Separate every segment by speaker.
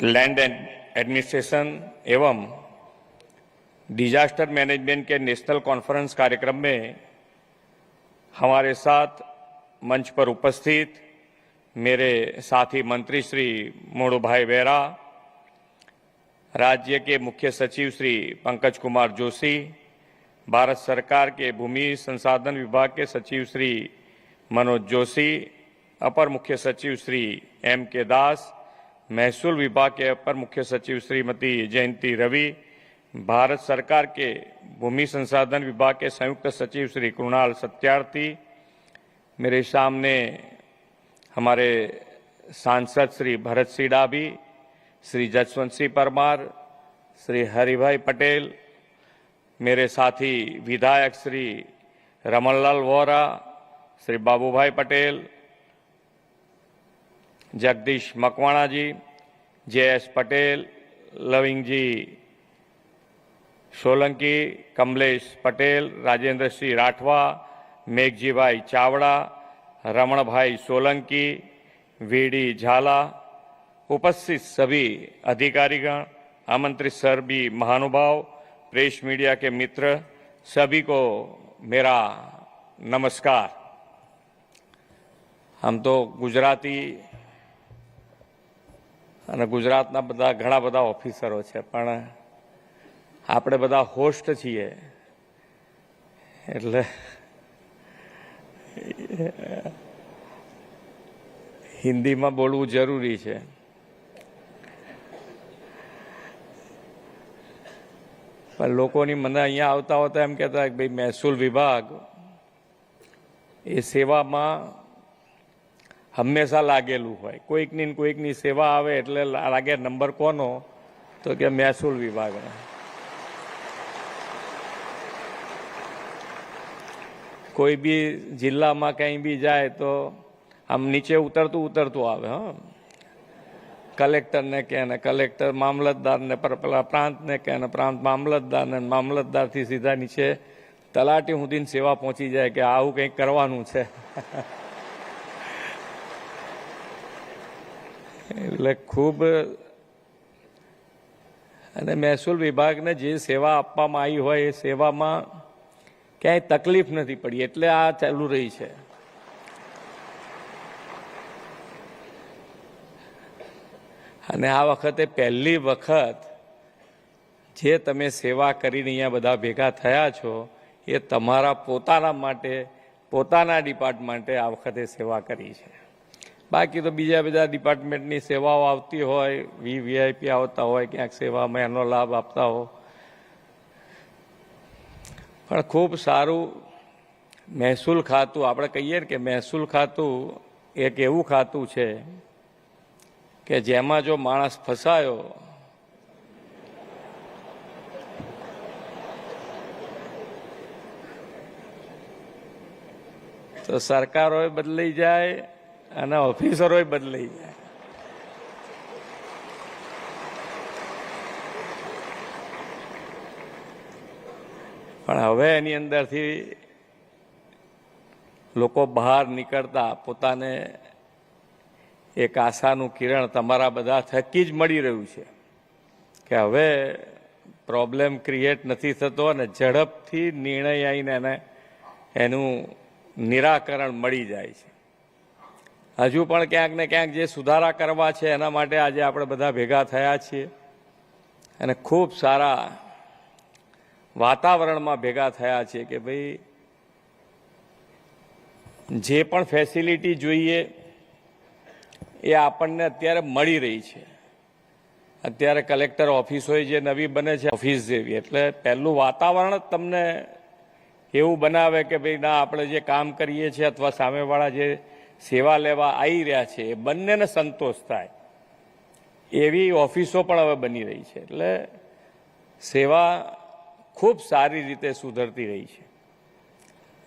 Speaker 1: Land administration एवं disaster management के national conference कार्यक्रम में हमारे साथ मंच पर उपस्थित मेरे साथी मंत्री श्री मोड़ूभाई बेरा, राज्य के मुख्य सचिव श्री पंकज कुमार जोशी, भारत सरकार के भूमि संसाधन विभाग के सचिव श्री मनोज जोशी, अपर मुख्य सचिव श्री एम के दास, महसूल विभाग के अपर मुख्य सचिव श्रीमती जयंती रवि, भारत सरकार के भूमि संसाधन विभाग के संयुक्त सचिव श्री कृणाल सत्यार्थी, मेरे सामने हमारे सांसद श्री भरत सिंह डाभी, श्री जसवंत सिंह परमार, श्री हरिभाई पटेल, मेरे साथी विधायक श्री रमनलाल वोरा, श्री बाबूभाई पटेल, जगदीश मकवाणा जी, जे.एस. पटेल, लविंग जी सोलंकी, कमलेश पटेल, राजेंद्र सिंह राठवा, मेघजी भाई चावड़ा, रमण भाई सोलंकी, वीडी झाला, उपस्थित सभी अधिकारीगण, आमंत्रित सभी महानुभाव, प्रेस मीडिया के मित्र, सभी को मेरा नमस्कार। हम तो गुजराती અને ગુજરાતના ઘણા બધા ઓફિસરો છે, પણ આપણે બધા હોસ્ટ છીએ એટલે હિન્દીમાં બોલવું જરૂરી છે। પણ લોકોની મને અહીંયા આવતા હોતા એમ કહેતા કે ભાઈ મહેસૂલ વિભાગ એ સેવામાં હંમેશા લાગેલું હોય, કોઈકની સેવા આવે એટલે લાગે નંબર કોનો, તો કે મહેસૂલ વિભાગનો। કોઈ બી જિલ્લામાં કંઈ બી જાય તો આમ નીચે ઉતરતું આવે। હા, કલેક્ટરને કહે ને કલેક્ટર મામલતદારને, પેલા પ્રાંતને કહે ને પ્રાંત મામલતદારને, મામલતદારથી સીધા નીચે તલાટી સુધીની સેવા પહોંચી જાય કે આવું કંઈક કરવાનું છે। એટલે ખૂબ અને મહેસૂલ વિભાગને જે સેવા આપવામાં આવી હોય એ સેવામાં ક્યાંય તકલીફ નથી પડી, એટલે આ ચાલુ રહી છે। અને આ વખતે પહેલી વખત જે તમે સેવા કરીને અહીંયા બધા ભેગા થયા છો એ તમારા પોતાના માટે, પોતાના ડિપાર્ટમેન્ટ માટે આ વખતે સેવા કરી છે। બાકી તો બીજા બધા ડિપાર્ટમેન્ટની સેવાઓ આવતી હોય, વીઆઈપી આવતા હોય, ક્યાંક સેવામાં એનો લાભ આપતા હો, પણ ખૂબ સારું મહેસૂલ ખાતું, આપણે કહીએ ને કે મહેસૂલ ખાતું એક એવું ખાતું છે કે જેમાં જો માણસ ફસાયો તો સરકારોય બદલાઈ જાય અને ઓફિસરોય બદલાઈ જાય। પણ હવે એની અંદરથી લોકો બહાર નીકળતા પોતાને એક આશાનું કિરણ તમારા બધા થકી જ મળી રહ્યું છે કે હવે પ્રોબ્લેમ ક્રિએટ નથી થતો અને ઝડપથી નિર્ણય આવીને એનું નિરાકરણ મળી જાય છે। હજુ પણ ક્યાંક ને ક્યાંક જે સુધારા કરવા છે એના માટે આજે આપણે બધા ભેગા થયા છીએ અને ખૂબ સારા વાતાવરણમાં ભેગા થયા છીએ કે ભાઈ જે પણ ફેસિલિટી જોઈએ એ આપણને અત્યારે મળી રહી છે। અત્યારે કલેક્ટર ઓફિસોય જે નવી બને છે ઓફિસ જેવી, એટલે પહેલું વાતાવરણ જ તમને એવું બનાવે કે ભાઈ ના, આપણે જે કામ કરીએ છીએ અથવા સામેવાળા જે સેવા લેવા આવી રહ્યા છે એ બંનેને સંતોષ થાય એવી ઓફિસો પણ હવે બની રહી છે। એટલે સેવા ખૂબ સારી રીતે સુધરતી રહી છે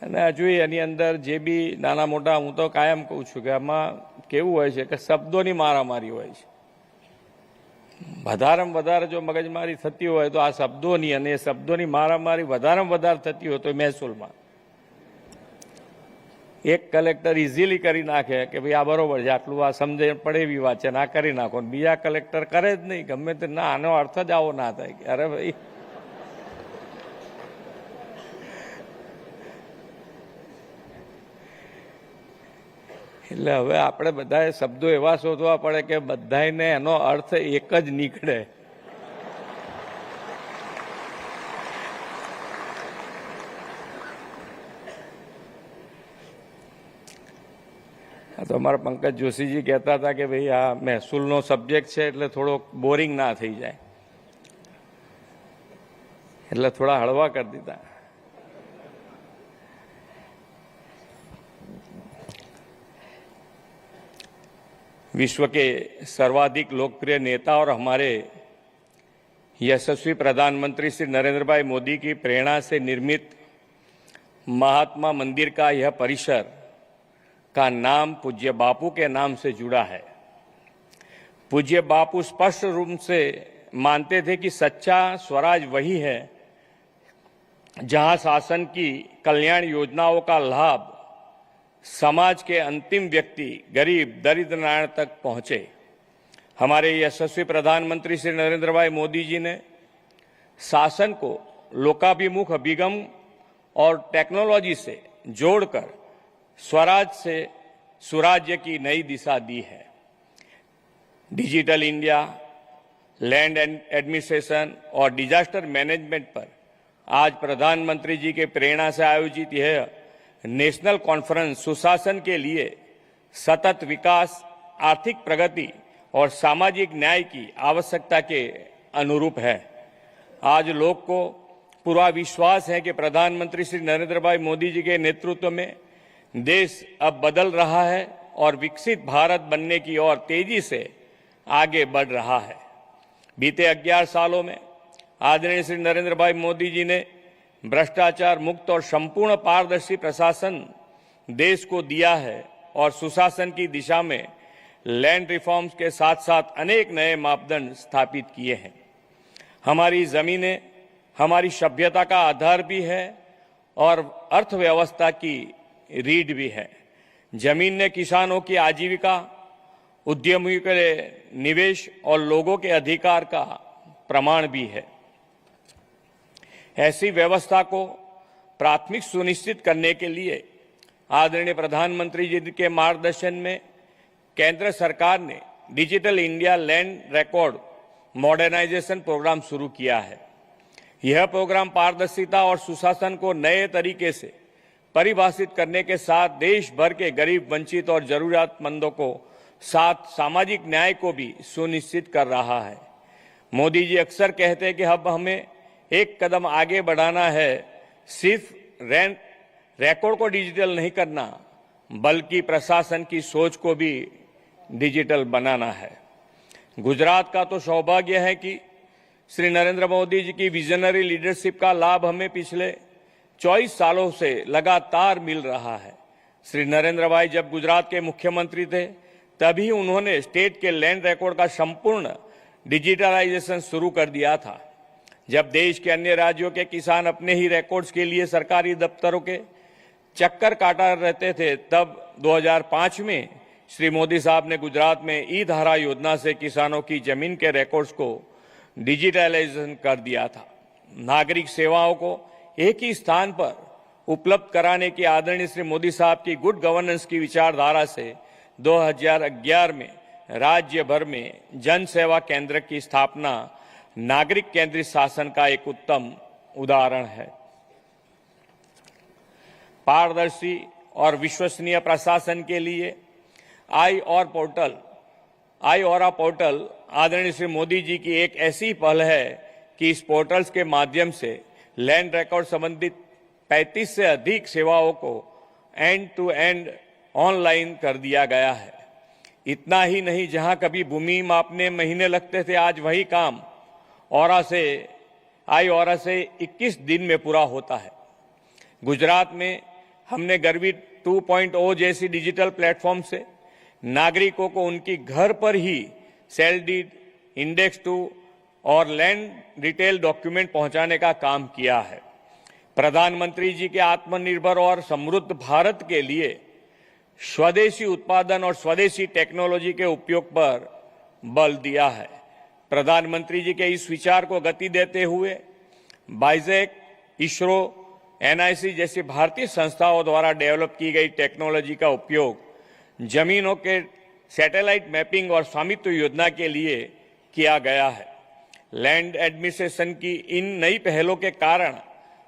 Speaker 1: અને હજુ એની અંદર જે બી નાના મોટા, હું તો કાયમ કહું છું કે આમાં કેવું હોય છે કે શબ્દોની મારામારી હોય છે। વધારેમાં વધારે જો મગજમારી થતી હોય તો આ શબ્દોની, અને એ શબ્દોની મારામારી વધારેમાં વધારે થતી હોય તો મહેસૂલમાં। એક કલેક્ટર ઇઝીલી કરી નાખે કે ભાઈ આ બરોબર છે, આટલું આ સમજણ પડે એવી વાત છે, ના કરી નાખો. બીજા કલેક્ટર કરે જ નહીં, ગમે તે ના, આનો અર્થ જ આવો ના થાય કે અરે ભાઈ એટલે હવે આપણે બધાએ શબ્દો એવા શોધવા પડે કે બધાને એનો અર્થ એક જ નીકળે. તો અમારા પંકજ જોશીજી કહેતા હતા કે ભાઈ આ મહેસૂલનો સબ્જેક્ટ છે એટલે થોડોક બોરિંગ ના થઈ જાય, એટલે થોડા હળવા કરી દીધા. विश्व के सर्वाधिक लोकप्रिय नेता और हमारे यशस्वी प्रधानमंत्री श्री नरेंद्र भाई मोदी की प्रेरणा से निर्मित महात्मा मंदिर का यह परिसर का नाम पूज्य बापू के नाम से जुड़ा है. पूज्य बापू स्पष्ट रूप से मानते थे कि सच्चा स्वराज वही है जहां शासन की कल्याण योजनाओं का लाभ समाज के अंतिम व्यक्ति गरीब दरिद्र नारायण तक पहुंचे. हमारे यशस्वी प्रधानमंत्री श्री नरेंद्र भाई मोदी जी ने शासन को लोकाभिमुख अभिगम और टेक्नोलॉजी से जोड़कर स्वराज से सुराज्य की नई दिशा दी है. डिजिटल इंडिया, लैंड एडमिनिस्ट्रेशन और डिजास्टर मैनेजमेंट पर आज प्रधानमंत्री जी के प्रेरणा से आयोजित यह नेशनल कॉन्फ्रेंस सुशासन के लिए सतत विकास, आर्थिक प्रगति और सामाजिक न्याय की आवश्यकता के अनुरूप है. आज लोग को पूरा विश्वास है कि प्रधानमंत्री श्री नरेंद्र भाई मोदी जी के नेतृत्व में देश अब बदल रहा है और विकसित भारत बनने की ओर तेजी से आगे बढ़ रहा है. बीते 11 सालों में आदरणीय श्री नरेंद्र भाई मोदी जी ने भ्रष्टाचार मुक्त और संपूर्ण पारदर्शी प्रशासन देश को दिया है और सुशासन की दिशा में लैंड रिफॉर्म्स के साथ साथ अनेक नए मापदंड स्थापित किए हैं. हमारी जमीनें हमारी सभ्यता का आधार भी है और अर्थव्यवस्था की रीढ़ भी है. जमीन ने किसानों की आजीविका, उद्यमियों के निवेश और लोगों के अधिकार का प्रमाण भी है. ऐसी व्यवस्था को प्राथमिक सुनिश्चित करने के लिए आदरणीय प्रधानमंत्री जी के मार्गदर्शन में केंद्र सरकार ने digital India land record modernisation programme शुरू किया है. यह प्रोग्राम पारदर्शिता और सुशासन को नए तरीके से परिभाषित करने के साथ देश भर के गरीब, वंचित और जरूरतमंदों को साथ सामाजिक न्याय को भी सुनिश्चित कर रहा है. मोदी जी अक्सर कहते हैं कि अब हमें एक कदम आगे बढ़ाना है, सिर्फ रिकॉर्ड को डिजिटल नहीं करना बल्कि प्रशासन की सोच को भी डिजिटल बनाना है. गुजरात का तो सौभाग्य है कि श्री नरेंद्र मोदी जी की विजनरी लीडरशिप का लाभ हमें पिछले 24 सालों से लगातार मिल रहा है. श्री नरेंद्र भाई जब गुजरात के मुख्यमंत्री थे तभी उन्होंने स्टेट के लैंड रिकॉर्ड का संपूर्ण डिजिटलाइजेशन शुरू कर दिया था. जब देश के अन्य राज्यों के किसान अपने ही रिकॉर्ड्स के लिए सरकारी दफ्तरों के चक्कर काटा रहते थे, तब 2005 में श्री मोदी साहब ने गुजरात में ई-धारा योजना से किसानों की जमीन के रिकॉर्ड्स को डिजिटलाइजेशन कर दिया था. नागरिक सेवाओं को एक ही स्थान पर उपलब्ध कराने की आदरणीय श्री मोदी साहब की गुड गवर्नेंस की विचारधारा से 2011 में राज्य भर में जन सेवा केंद्र की स्थापना नागरिक केंद्रित शासन का एक उत्तम उदाहरण है. पारदर्शी और विश्वसनीय प्रशासन के लिए आई ऑरा पोर्टल आदरणीय श्री मोदी जी की एक ऐसी पहल है कि इस पोर्टल्स के माध्यम से लैंड रिकॉर्ड संबंधित 35 से अधिक सेवाओं को एंड टू एंड ऑनलाइन कर दिया गया है. इतना ही नहीं, जहां कभी भूमि मापने महीने लगते थे, आज वही काम आई ऑरा से 21 दिन में पूरा होता है. गुजरात में हमने गर्वी 2.0 जैसी डिजिटल प्लेटफॉर्म से नागरिकों को उनकी घर पर ही सेल डीड, इंडेक्स 2 और लैंड डिटेल डॉक्यूमेंट पहुंचाने का काम किया है. प्रधानमंत्री जी के आत्मनिर्भर और समृद्ध भारत के लिए स्वदेशी उत्पादन और स्वदेशी टेक्नोलॉजी के उपयोग पर बल दिया है। प्रधानमंत्री जी के इस विचार को गति देते हुए बाइजेक, इसरो, एनआईसी जैसी भारतीय संस्थाओं द्वारा डेवलप की गई टेक्नोलॉजी का उपयोग जमीनों के सैटेलाइट मैपिंग और स्वामित्व योजना के लिए किया गया है। लैंड एडमिनिस्ट्रेशन की इन नई पहलों के कारण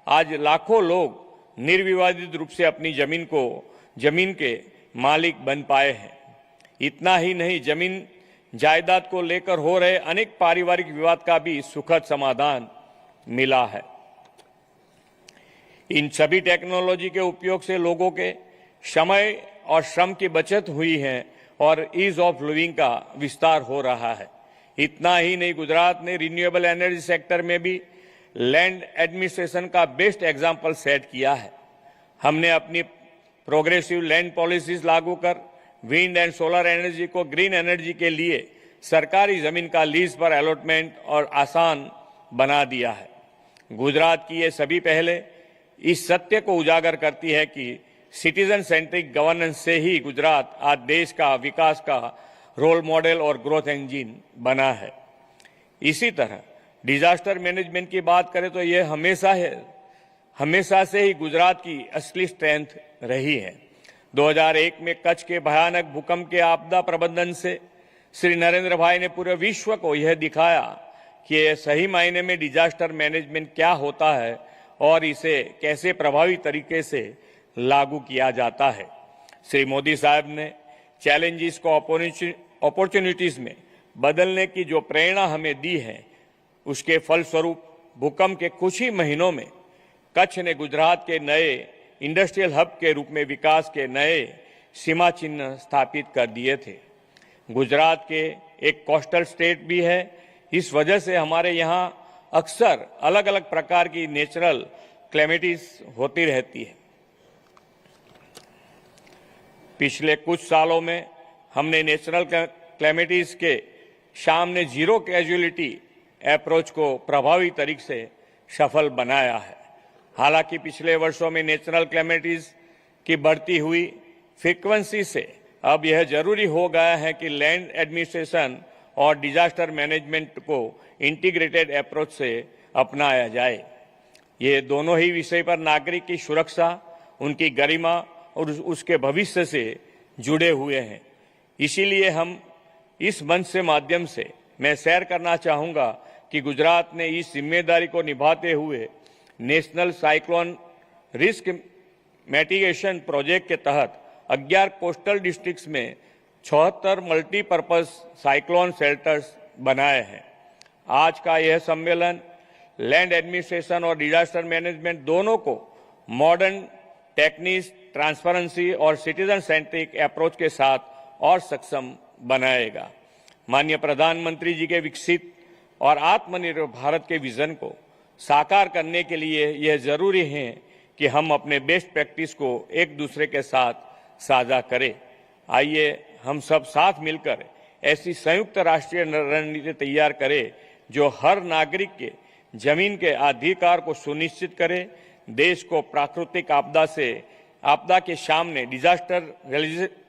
Speaker 1: आज लाखों लोग निर्विवादित रूप से अपनी जमीन के मालिक बन पाए हैं। इतना ही नहीं, जमीन जायदाद को लेकर हो रहे अनेक पारिवारिक विवाद का भी सुखद समाधान मिला है। इन सभी टेक्नोलॉजी के उपयोग से लोगों के समय और श्रम की बचत हुई है और ईज ऑफ लिविंग का विस्तार हो रहा है। इतना ही नहीं, गुजरात ने रिन्यूएबल एनर्जी सेक्टर में भी लैंड एडमिनिस्ट्रेशन का बेस्ट एग्जाम्पल सेट किया है। हमने अपनी प्रोग्रेसिव लैंड पॉलिसीज लागू कर विंड एंड सोलर एनर्जी को ग्रीन एनर्जी के लिए सरकारी जमीन का लीज पर अलॉटमेंट और आसान बना दिया है। गुजरात की ये सभी पहले इस सत्य को उजागर करती है कि सिटीजन सेंट्रिक गवर्नेंस से ही गुजरात आज देश का विकास का रोल मॉडल और ग्रोथ इंजन बना है। इसी तरह डिजास्टर मैनेजमेंट की बात करें तो यह हमेशा से ही गुजरात की असली स्ट्रेंथ रही है। 2001 में कच्छ के भयानक भूकंप के आपदा प्रबंधन से श्री नरेंद्र भाई ने पूरे विश्व को यह दिखाया कि यह सही मायने में डिजास्टर मैनेजमेंट क्या होता है और इसे कैसे प्रभावी तरीके से लागू किया जाता है। श्री मोदी साहब ने चैलेंजेस को अपॉर्चुनिटीज में बदलने की जो प्रेरणा हमें दी है, उसके फलस्वरूप भूकंप के कुछ ही महीनों में कच्छ ने गुजरात के नए इंडस्ट्रियल हब के रूप में विकास के नए सीमा चिन्ह स्थापित कर दिए थे। गुजरात के एक कोस्टल स्टेट भी है, इस वजह से हमारे यहाँ अक्सर अलग अलग प्रकार की नेचुरल क्लेमिटीज होती रहती है। पिछले कुछ सालों में हमने नेचुरल क्लेमिटीज के सामने जीरो कैजुअलिटी अप्रोच को प्रभावी तरीके से सफल बनाया है। हालांकि पिछले वर्षों में नेचुरल क्लेमिटीज की बढ़ती हुई फ्रीक्वेंसी से अब यह जरूरी हो गया है कि लैंड एडमिनिस्ट्रेशन और डिजास्टर मैनेजमेंट को इंटीग्रेटेड अप्रोच से अपनाया जाए। ये दोनों ही विषय पर नागरिक की सुरक्षा, उनकी गरिमा और उसके भविष्य से जुड़े हुए हैं। इसीलिए हम इस मंच से माध्यम से मैं शेयर करना चाहूंगा कि गुजरात ने इस जिम्मेदारी को निभाते हुए national cyclone risk mitigation project के तहत 11 कोस्टल डिस्ट्रिक्ट्स में 76 मल्टीपर्पज साइक्लोन शेल्टर्स बनाए हैं। आज का यह सम्मेलन लैंड एडमिनिस्ट्रेशन और डिजास्टर मैनेजमेंट दोनों को मॉडर्न टेक्निक्स, ट्रांसपेरेंसी और सिटीजन सेंट्रिक अप्रोच के साथ और सक्षम बनाएगा। माननीय प्रधानमंत्री जी के विकसित और आत्मनिर्भर भारत के विजन को साकार करने के लिए यह जरूरी है कि हम अपने बेस्ट प्रैक्टिस को एक दूसरे के साथ साझा करें। आइए हम सब साथ मिलकर ऐसी संयुक्त राष्ट्रीय रणनीति तैयार करें जो हर नागरिक के जमीन के अधिकार को सुनिश्चित करे, देश को प्राकृतिक आपदा के सामने डिजास्टर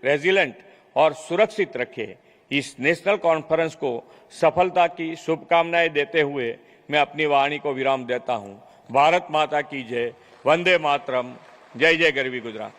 Speaker 1: रेजिलेंट और सुरक्षित रखे। इस नेशनल कॉन्फ्रेंस को सफलता की शुभकामनाएं देते हुए मैं अपनी वाणी को विराम देता हूं। भारत माता की जय। वंदे मातरम। जय जय गरवी गुजरात।